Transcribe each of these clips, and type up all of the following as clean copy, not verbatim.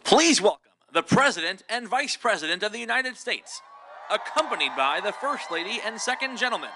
Please welcome the President and Vice President of the United States, accompanied by the First Lady and Second Gentleman.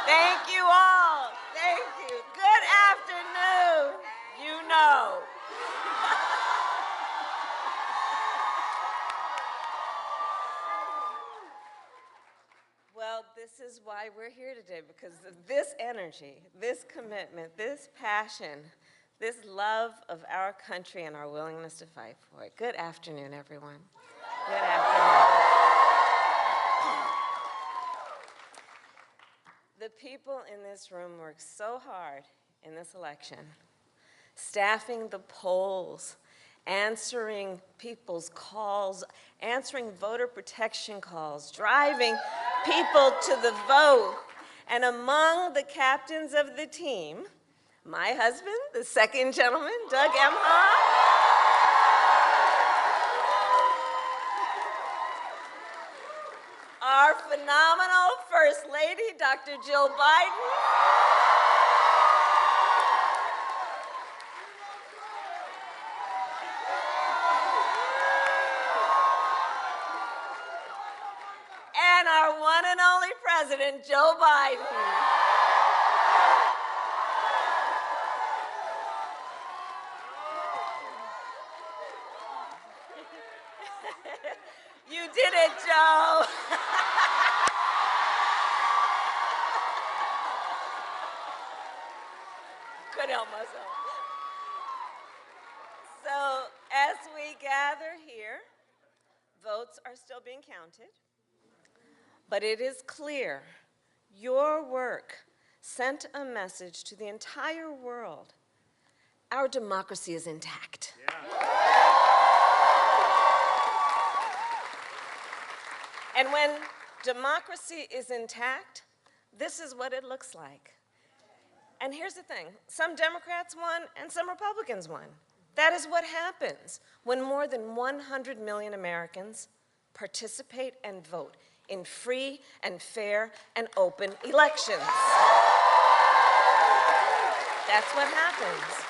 Thank you all. Thank you. Good afternoon. You know. Well, this is why we're here today, because of this energy, this commitment, this passion, this love of our country and our willingness to fight for it. Good afternoon, everyone. Good afternoon. The people in this room worked so hard in this election, staffing the polls, answering people's calls, answering voter protection calls, driving people to the vote. And among the captains of the team, my husband, the second gentleman, Doug Emhoff, our phenomenal First Lady, Dr. Jill Biden, and our one and only President, Joe Biden. You did it, Joe. Couldn't help myself. So as we gather here, votes are still being counted, but it is clear your work sent a message to the entire world. Our democracy is intact. Yeah. And when democracy is intact, this is what it looks like. And here's the thing, some Democrats won and some Republicans won. That is what happens when more than 100 million Americans participate and vote in free and fair and open elections. That's what happens.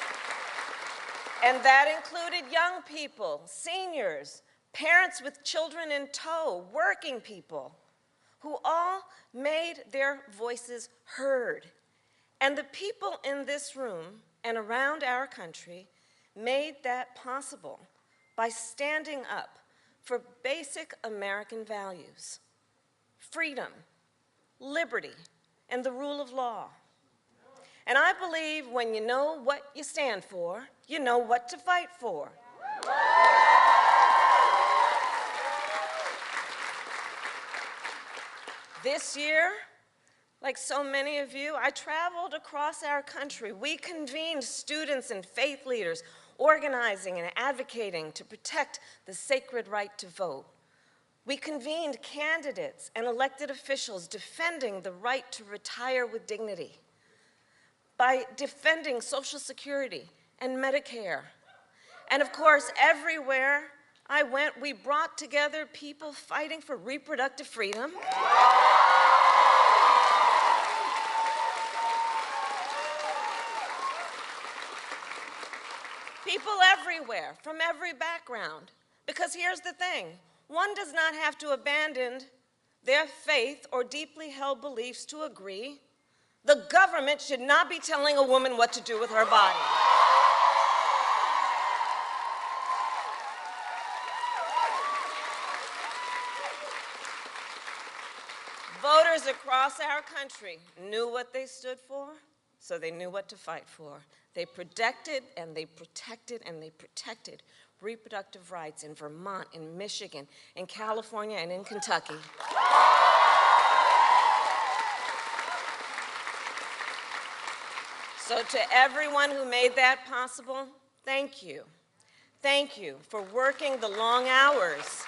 And that included young people, seniors, parents with children in tow, working people, who all made their voices heard. And the people in this room and around our country made that possible by standing up for basic American values: freedom, liberty, and the rule of law. And I believe when you know what you stand for, you know what to fight for. This year, like so many of you, I traveled across our country. We convened students and faith leaders, organizing and advocating to protect the sacred right to vote. We convened candidates and elected officials defending the right to retire with dignity, by defending Social Security and Medicare. And of course, everywhere I went, we brought together people fighting for reproductive freedom, people everywhere, from every background. Because here's the thing, one does not have to abandon their faith or deeply held beliefs to agree. The government should not be telling a woman what to do with her body. Voters across our country knew what they stood for, so they knew what to fight for. They protected and they protected and they protected reproductive rights in Vermont, in Michigan, in California, and in Kentucky. So to everyone who made that possible, thank you. Thank you for working the long hours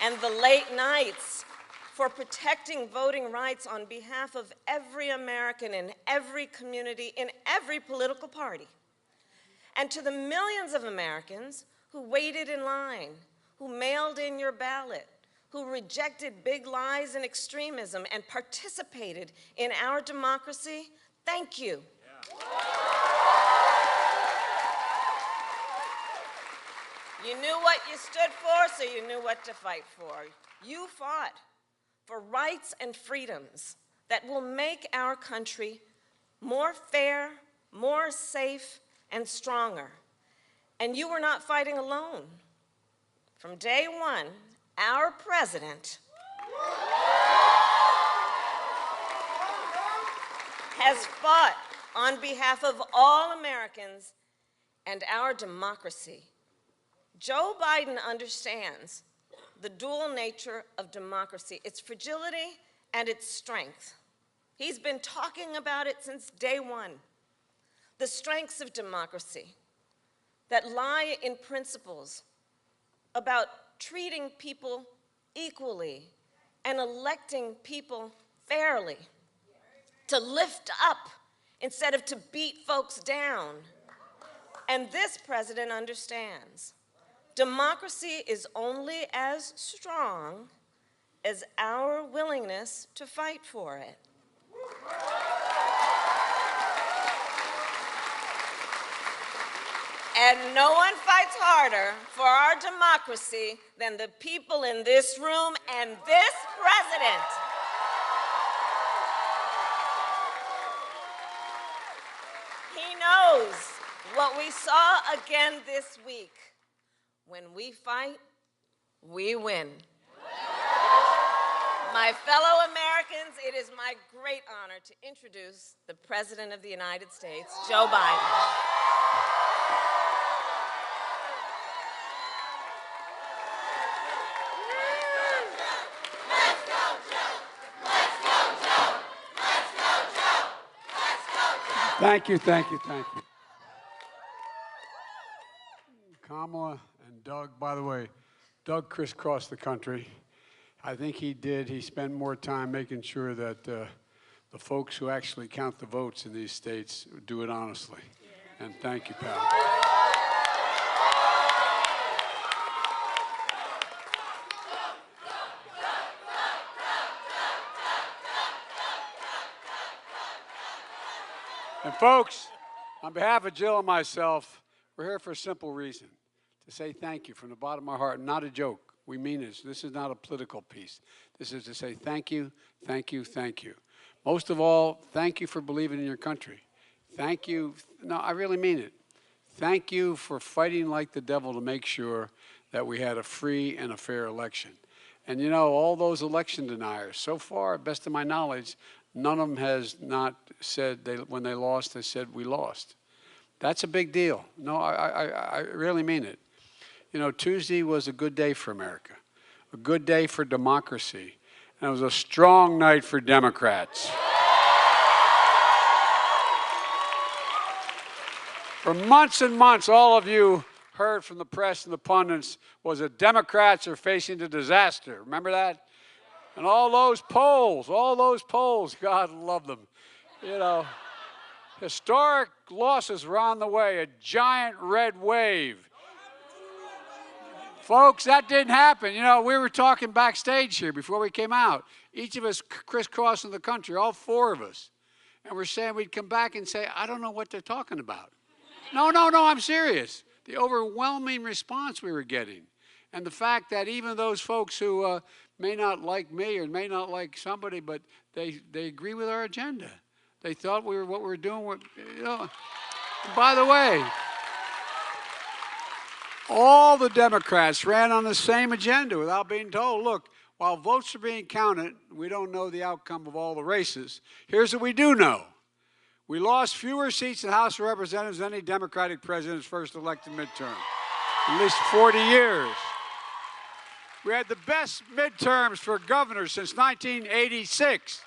and the late nights, for protecting voting rights on behalf of every American in every community, in every political party. And to the millions of Americans who waited in line, who mailed in your ballot, who rejected big lies and extremism and participated in our democracy, thank you. You knew what you stood for, so you knew what to fight for. You fought for rights and freedoms that will make our country more fair, more safe, and stronger. And you were not fighting alone. From day one, our president has fought on behalf of all Americans and our democracy. Joe Biden understands the dual nature of democracy, its fragility and its strength. He's been talking about it since day one. The strengths of democracy that lie in principles about treating people equally and electing people fairly, to lift up instead of to beat folks down. And this president understands democracy is only as strong as our willingness to fight for it. And no one fights harder for our democracy than the people in this room and this president. He knows what we saw again this week. When we fight, we win. My fellow Americans, it is my great honor to introduce the President of the United States, Joe Biden. Thank you, thank you, thank you. Kamala and Doug, by the way, Doug crisscrossed the country. I think he did. He spent more time making sure that the folks who actually count the votes in these states do it honestly. Yeah. And thank you, pal. And folks, on behalf of Jill and myself, we're here for a simple reason, to say thank you from the bottom of our heart. Not a joke. We mean this. This is not a political piece. This is to say thank you, thank you, thank you. Most of all, thank you for believing in your country. Thank you. No, I really mean it. Thank you for fighting like the devil to make sure that we had a free and a fair election. And you know, all those election deniers, so far, best of my knowledge, none of them has not said, when they lost, they said, we lost. That's a big deal. No, I really mean it. You know, Tuesday was a good day for America, a good day for democracy, and it was a strong night for Democrats. For months and months, all of you heard from the press and the pundits was that Democrats are facing a disaster. Remember that? And all those polls, God love them. You know, historic losses were on the way, a giant red wave. Folks, that didn't happen. You know, we were talking backstage here before we came out. Each of us crisscrossing the country, all four of us. And we're saying we'd come back and say, I don't know what they're talking about. No, I'm serious. The overwhelming response we were getting. And the fact that even those folks who may not like me or may not like somebody, but they agree with our agenda. They thought what we were doing, you know. By the way, all the Democrats ran on the same agenda without being told, look, while votes are being counted, we don't know the outcome of all the races. Here's what we do know. We lost fewer seats in the House of Representatives than any Democratic president's first elected midterm, at least 40 years. We had the best midterms for governors since 1986.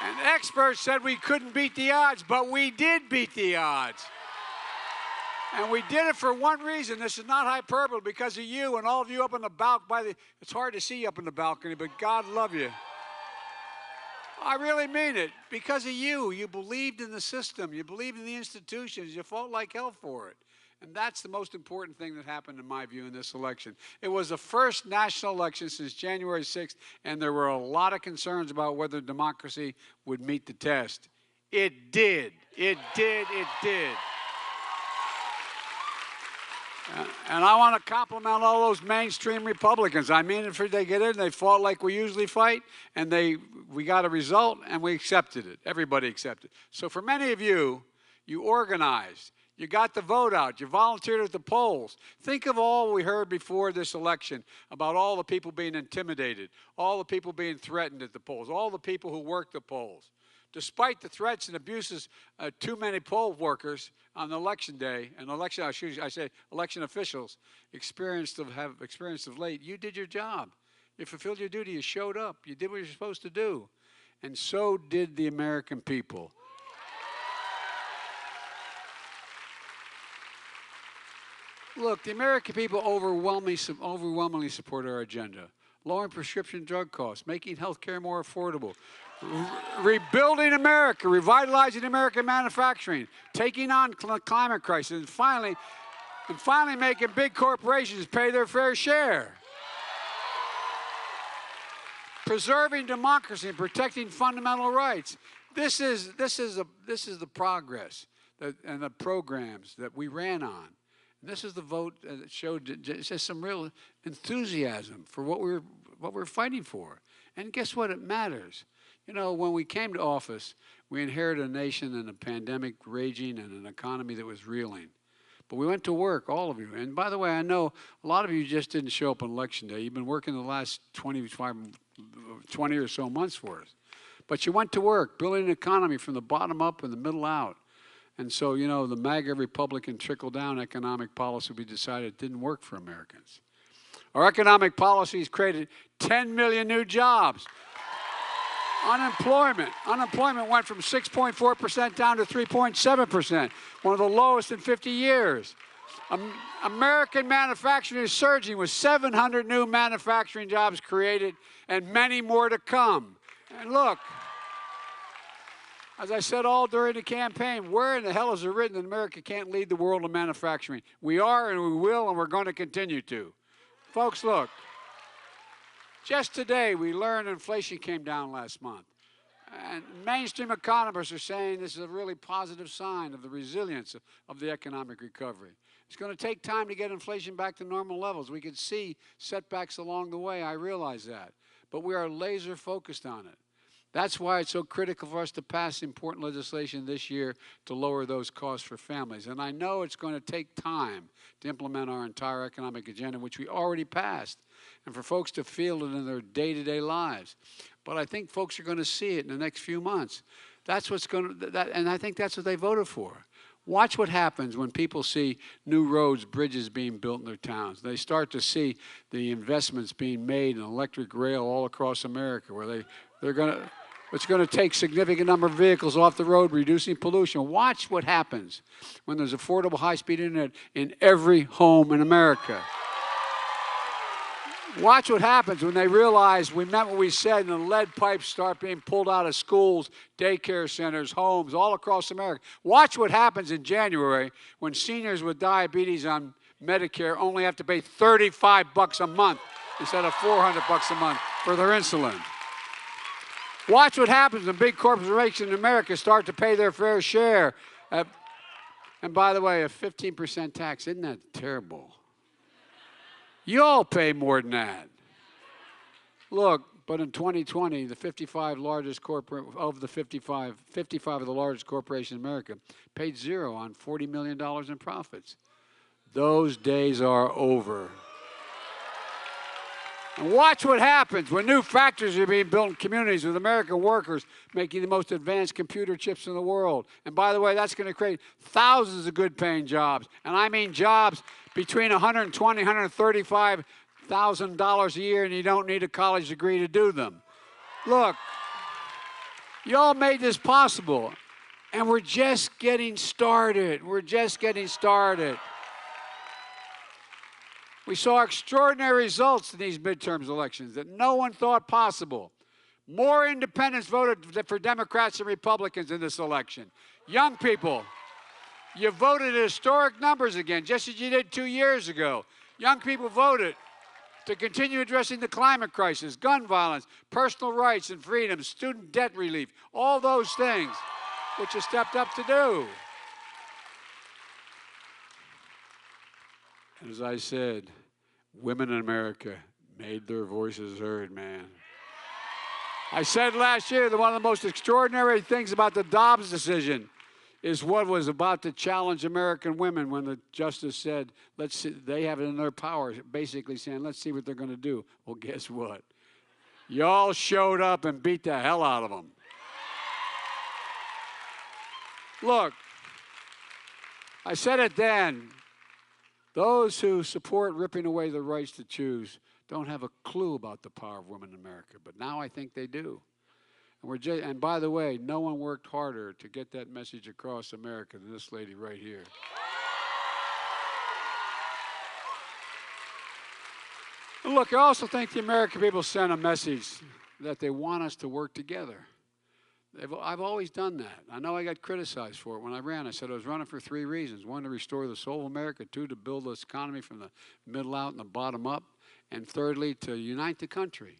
And experts said we couldn't beat the odds, but we did beat the odds. And we did it for one reason. This is not hyperbole, because of you and all of you up on the balcony. It's hard to see you up on the balcony, but God love you. I really mean it. Because of you. You believed in the system. You believed in the institutions. You fought like hell for it. And that's the most important thing that happened, in my view, in this election. It was the first national election since January 6th, and there were a lot of concerns about whether democracy would meet the test. It did. It did. It did. And I want to compliment all those mainstream Republicans. I mean, if they get in, they fought like we usually fight, and we got a result, and we accepted it. Everybody accepted it. So for many of you, you organized. You got the vote out. You volunteered at the polls. Think of all we heard before this election about all the people being intimidated, all the people being threatened at the polls, all the people who worked the polls. Despite the threats and abuses, too many poll workers on election day, and election officials have experienced of late, you did your job. You fulfilled your duty. You showed up. You did what you're supposed to do. And so did the American people. Look, the American people overwhelmingly support our agenda. Lowering prescription drug costs, making health care more affordable, rebuilding America, revitalizing American manufacturing, taking on climate crisis, and finally making big corporations pay their fair share. Preserving democracy and protecting fundamental rights. This is the progress and the programs that we ran on. This is the vote that showed just some real enthusiasm for what we're fighting for. And guess what? It matters. You know, when we came to office, we inherited a nation and a pandemic raging and an economy that was reeling. But we went to work, all of you. And by the way, I know a lot of you just didn't show up on Election Day. You've been working the last 20 or so months for us. But you went to work, building an economy from the bottom up and the middle out. And so, you know, the MAGA Republican trickle-down economic policy we decided didn't work for Americans. Our economic policies created 10 million new jobs. Unemployment went from 6.4% down to 3.7%, one of the lowest in 50 years. American manufacturing is surging with 700 new manufacturing jobs created and many more to come. And look, as I said all during the campaign, where in the hell is it written that America can't lead the world in manufacturing? We are, and we will, and we're going to continue to. Folks, look. Just today, we learned inflation came down last month. And mainstream economists are saying this is a really positive sign of the resilience of the economic recovery. It's going to take time to get inflation back to normal levels. We could see setbacks along the way. I realize that. But we are laser focused on it. That's why it's so critical for us to pass important legislation this year to lower those costs for families. And I know it's going to take time to implement our entire economic agenda, which we already passed, and for folks to feel it in their day-to-day lives. But I think folks are going to see it in the next few months. That's what's going to, and I think that's what they voted for. Watch what happens when people see new roads, bridges being built in their towns. They start to see the investments being made in electric rail all across America, where it's going to take a significant number of vehicles off the road, reducing pollution. Watch what happens when there's affordable high-speed internet in every home in America. Watch what happens when they realize we meant what we said and the lead pipes start being pulled out of schools, daycare centers, homes, all across America. Watch what happens in January when seniors with diabetes on Medicare only have to pay $35 a month instead of $400 a month for their insulin. Watch what happens when big corporations in America start to pay their fair share. And by the way, a 15% tax, isn't that terrible? You all pay more than that. Look, but in 2020, the 55 largest of the largest corporations in America paid zero on $40 million in profits. Those days are over. And watch what happens when new factories are being built in communities with American workers making the most advanced computer chips in the world. And by the way, that's going to create thousands of good-paying jobs. And I mean jobs between $120,000 and $135,000 a year, and you don't need a college degree to do them. Look, you all made this possible, and we're just getting started. We're just getting started. We saw extraordinary results in these midterms elections that no one thought possible. More independents voted for Democrats and Republicans in this election. Young people, you voted at historic numbers again, just as you did 2 years ago. Young people voted to continue addressing the climate crisis, gun violence, personal rights and freedoms, student debt relief, all those things which you stepped up to do. And as I said, women in America made their voices heard, man. I said last year that one of the most extraordinary things about the Dobbs decision is what was about to challenge American women when the justice said, let's see, they have it in their power, basically saying, let's see what they're going to do. Well, guess what? Y'all showed up and beat the hell out of them. Look, I said it then. Those who support ripping away the rights to choose don't have a clue about the power of women in America, but now I think they do. And by the way, no one worked harder to get that message across America than this lady right here. And look, I also think the American people sent a message that they want us to work together. I've always done that. I know I got criticized for it when I ran. I said I was running for 3 reasons. 1, to restore the soul of America. 2, to build this economy from the middle out and the bottom up. And thirdly, to unite the country.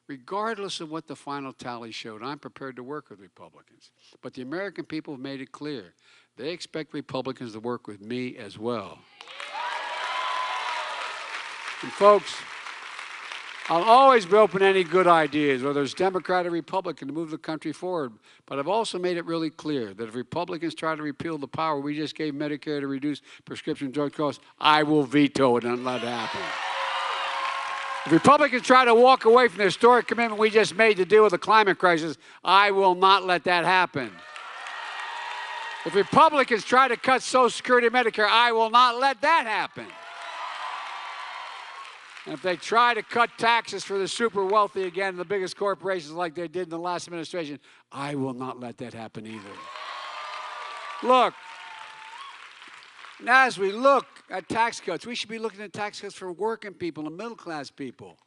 Regardless of what the final tally showed, I'm prepared to work with Republicans. But the American people have made it clear. They expect Republicans to work with me as well. And folks, I'll always be open to any good ideas, whether it's Democrat or Republican, to move the country forward. But I've also made it really clear that if Republicans try to repeal the power we just gave Medicare to reduce prescription drug costs, I will veto it and let it happen. If Republicans try to walk away from the historic commitment we just made to deal with the climate crisis, I will not let that happen. If Republicans try to cut Social Security and Medicare, I will not let that happen. And if they try to cut taxes for the super wealthy again, the biggest corporations like they did in the last administration, I will not let that happen either. Look, now as we look at tax cuts, we should be looking at tax cuts for working people and middle-class people.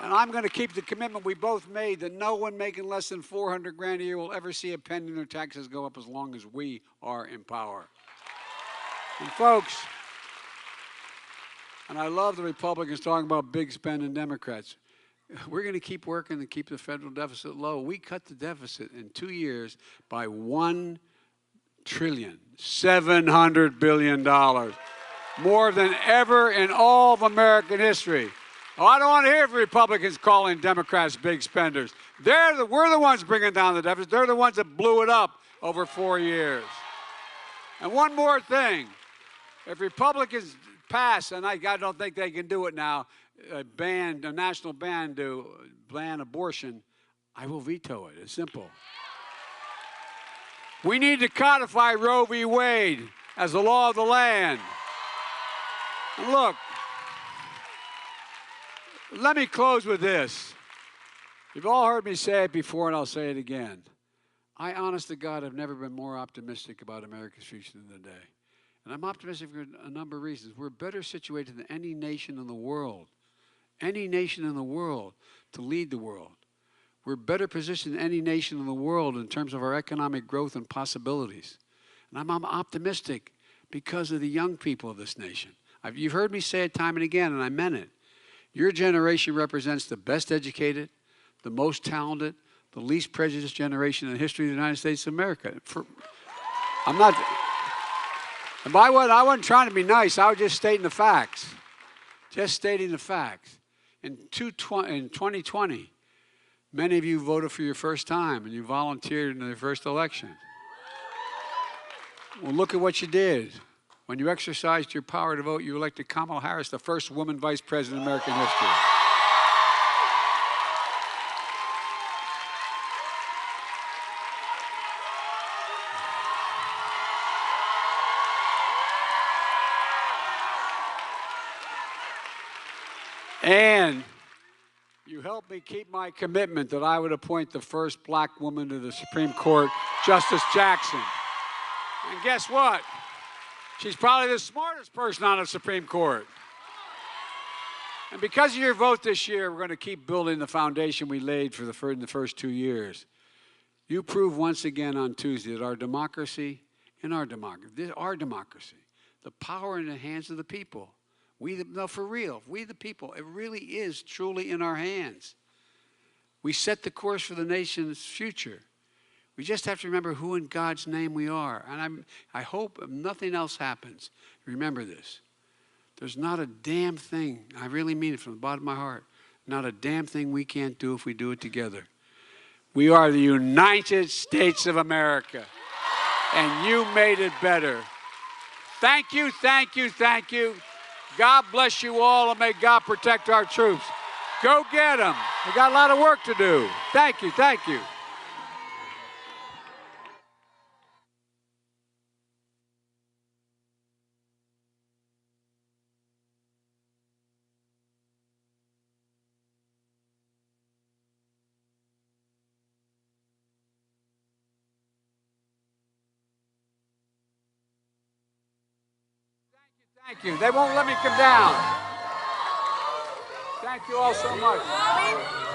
And I'm going to keep the commitment we both made that no one making less than $400,000 a year will ever see a penny in their taxes go up as long as we are in power. And folks, and I love the Republicans talking about big spending Democrats. We're going to keep working to keep the federal deficit low. We cut the deficit in 2 years by $1,700 billion, more than ever in all of American history. Oh, I don't want to hear from Republicans calling Democrats big spenders. We're the ones bringing down the deficit. They're the ones that blew it up over 4 years. And one more thing. If Republicans pass, and I don't think they can do it now, a national ban to ban abortion, I will veto it. It's simple. We need to codify Roe v. Wade as the law of the land. And look, let me close with this. You've all heard me say it before, and I'll say it again. I, honest to God, have never been more optimistic about America's future than today. And I'm optimistic for a number of reasons. We're better situated than any nation in the world, to lead the world. We're better positioned than any nation in the world in terms of our economic growth and possibilities. And I'm optimistic because of the young people of this nation. You've heard me say it time and again, and I meant it. Your generation represents the best educated, the most talented, the least prejudiced generation in the history of the United States of America. And by what, I wasn't trying to be nice. I was just stating the facts. Just stating the facts. In 2020, many of you voted for your first time, and you volunteered in the first election. Well, look at what you did. When you exercised your power to vote, you elected Kamala Harris, the first woman vice president in American history. And you helped me keep my commitment that I would appoint the first black woman to the Supreme Court, Justice Jackson. And guess what? She's probably the smartest person on the Supreme Court. And because of your vote this year, we're going to keep building the foundation we laid in the first 2 years. You proved once again on Tuesday that our democracy, our democracy, the power in the hands of the people. No, for real, we the people, it really is truly in our hands. We set the course for the nation's future. We just have to remember who in God's name we are. And I hope if nothing else happens, remember this. There's not a damn thing, I really mean it from the bottom of my heart, not a damn thing we can't do if we do it together. We are the United States of America, and you made it better. Thank you, thank you, thank you. God bless you all, and may God protect our troops. Go get them. We got a lot of work to do. Thank you, thank you. Thank you. They won't let me come down. Thank you all so much.